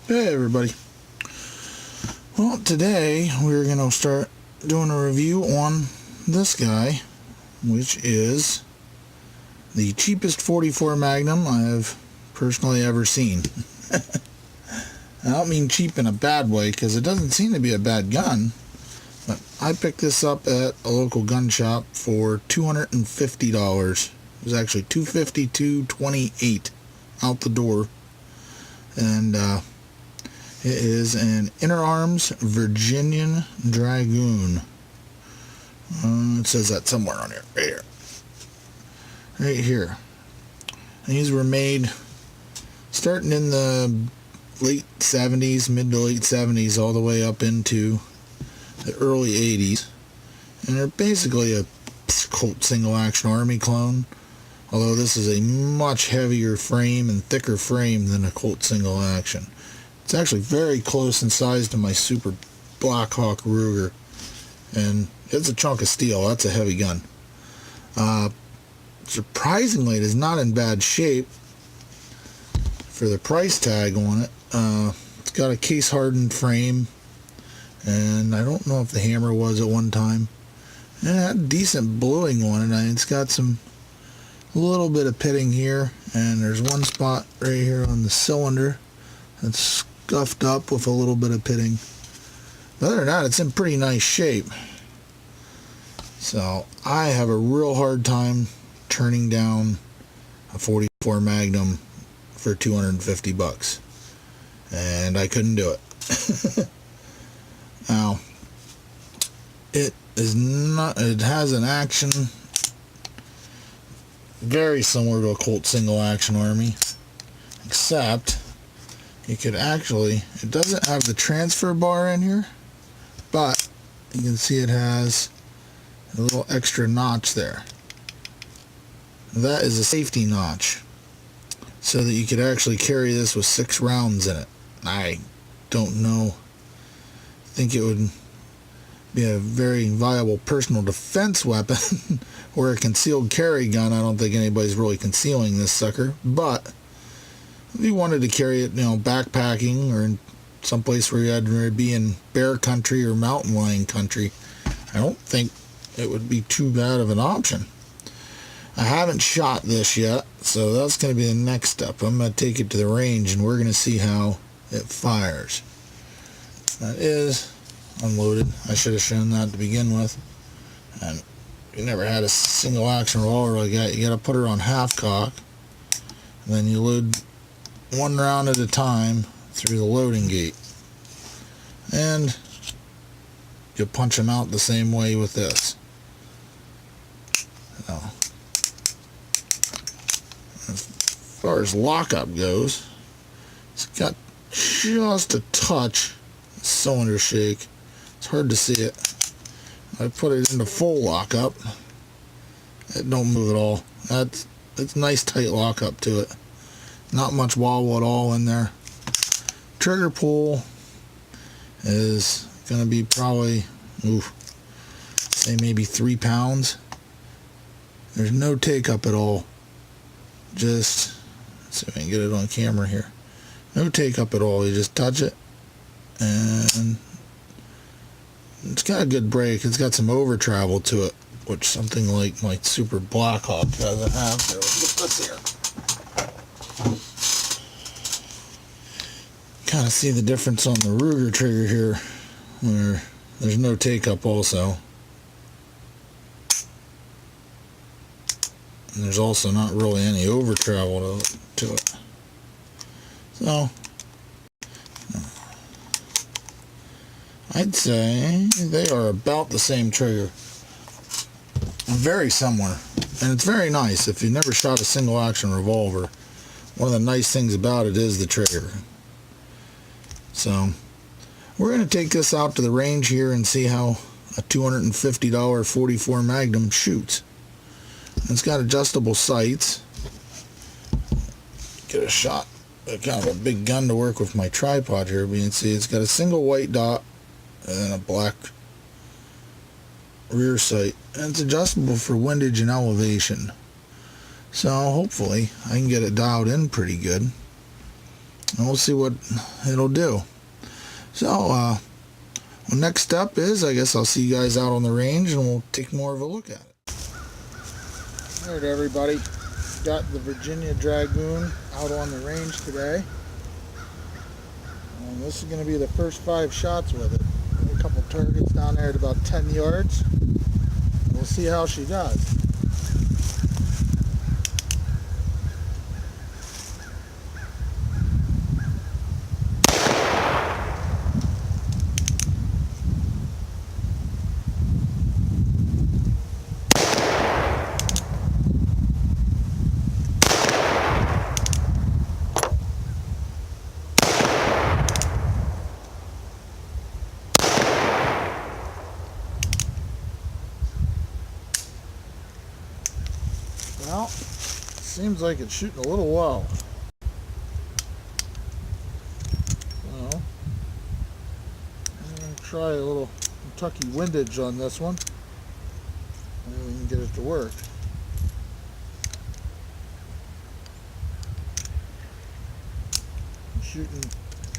Hey everybody. Well, today we're going to start doing a review on this guy, which is the cheapest 44 Magnum I have personally ever seen. I don't mean cheap in a bad way, because it doesn't seem to be a bad gun, but I picked this up at a local gun shop for $250. It was actually $250, $228 out the door. And it is an interarms Virginian Dragoon. It says that somewhere on here. Right here. And these were made starting in the late 70s, mid to late 70s, all the way up into the early 80s. And they're basically a Colt single action army clone. Although this is a much heavier frame and thicker frame than a Colt single action. It's actually very close in size to my Super Blackhawk Ruger. And it's a chunk of steel. That's a heavy gun. Surprisingly, it is not in bad shape for the price tag on it. It's got a case hardened frame. And I don't know if the hammer was at one time. And it had decent bluing on it. It's got a little bit of pitting here, and there's one spot right here on the cylinder that's scuffed up with a little bit of pitting. But other than that, it's in pretty nice shape. So I have a real hard time turning down a 44 Magnum for $250, and I couldn't do it. Now, it has an action very similar to a Colt single action army, except you could actually, it doesn't have the transfer bar in here, but you can see it has a little extra notch there. That is a safety notch, so that you could actually carry this with 6 rounds in it. I don't know, I think it would be a very viable personal defense weapon or a concealed carry gun. I don't think anybody's really concealing this sucker, but if you wanted to carry it, backpacking or in someplace where you had to be in bear country or mountain lion country, I don't think it would be too bad of an option. I haven't shot this yet, so that's going to be the next step. I'm going to take it to the range and we're going to see how it fires. That is unloaded. I should have shown that to begin with. And if you never had a single action revolver like that, you got to put her on half cock, and then you load one round at a time through the loading gate, and you punch them out the same way with this. Now, as far as lockup goes, it's got just a touch cylinder shake. It's hard to see it. I put it into full lockup. It don't move at all. It's nice tight lockup to it. Not much wobble at all in there. Trigger pull is going to be probably, say maybe 3 pounds. There's no take up at all. Just, let's see if I can get it on camera here. No take up at all. You just touch it, and it's got a good break. It's got some over travel to it, which something like my Super Blackhawk doesn't have. So let's here. Kind of see the difference on the Ruger trigger here, where there's no take up also. And there's also not really any over travel to it. So I'd say they are about the same trigger. Very similar. And it's very nice. If you've never shot a single action revolver, one of the nice things about it is the trigger. So we're going to take this out to the range here and see how a $250 44 Magnum shoots. It's got adjustable sights. Get a shot. Kind of a big gun to work with my tripod here, but you can see it's got a single white dot and then a black rear sight, and it's adjustable for windage and elevation. So hopefully I can get it dialed in pretty good. and we'll see what it'll do. So, well, next step is, I guess I'll see you guys out on the range and we'll take more of a look at it. Alright everybody, got the Virginia Dragoon out on the range today. And this is going to be the first 5 shots with it. A couple targets down there at about 10 yards. We'll see how she does. Well, seems like it's shooting a little well. Well, I'm going to try a little Kentucky windage on this one. Maybe we can get it to work. I'm shooting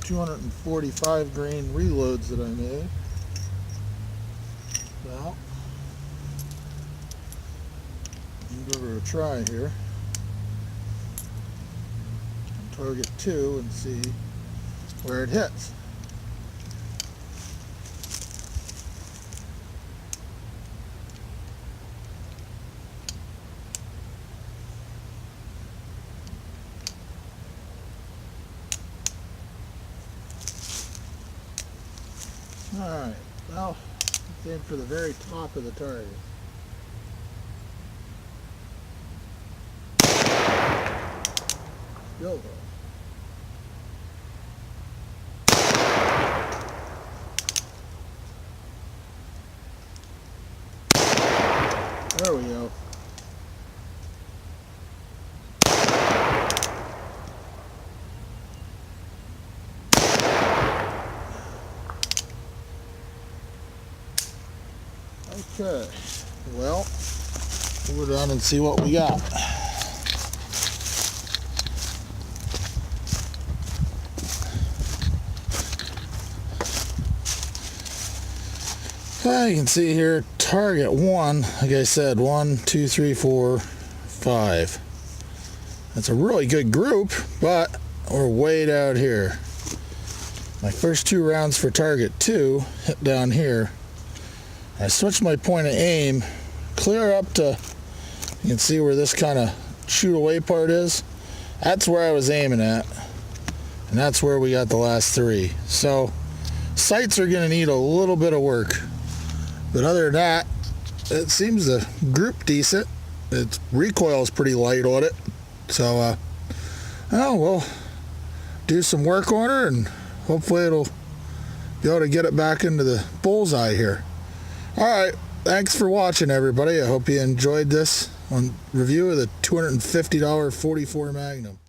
245 grain reloads that I made. Well, give her a try here. Target 2 and see where it hits. Alright, well, let's aim for the very top of the target. There we go. Okay, well, we'll go down and see what we got. You can see here, target 1, like I said, 1, 2, 3, 4, 5. That's a really good group, but we're way out here. My first 2 rounds for target 2 hit down here. I switched my point of aim clear up to, you can see where this kind of shoot away part is. That's where I was aiming at, and that's where we got the last 3. So sights are going to need a little bit of work. But other than that, it seems to group decent. Its recoil is pretty light on it. So, we'll do some work on her and hopefully it'll be able to get it back into the bullseye here. Alright, thanks for watching everybody. I hope you enjoyed this review of the $250 .44 Magnum.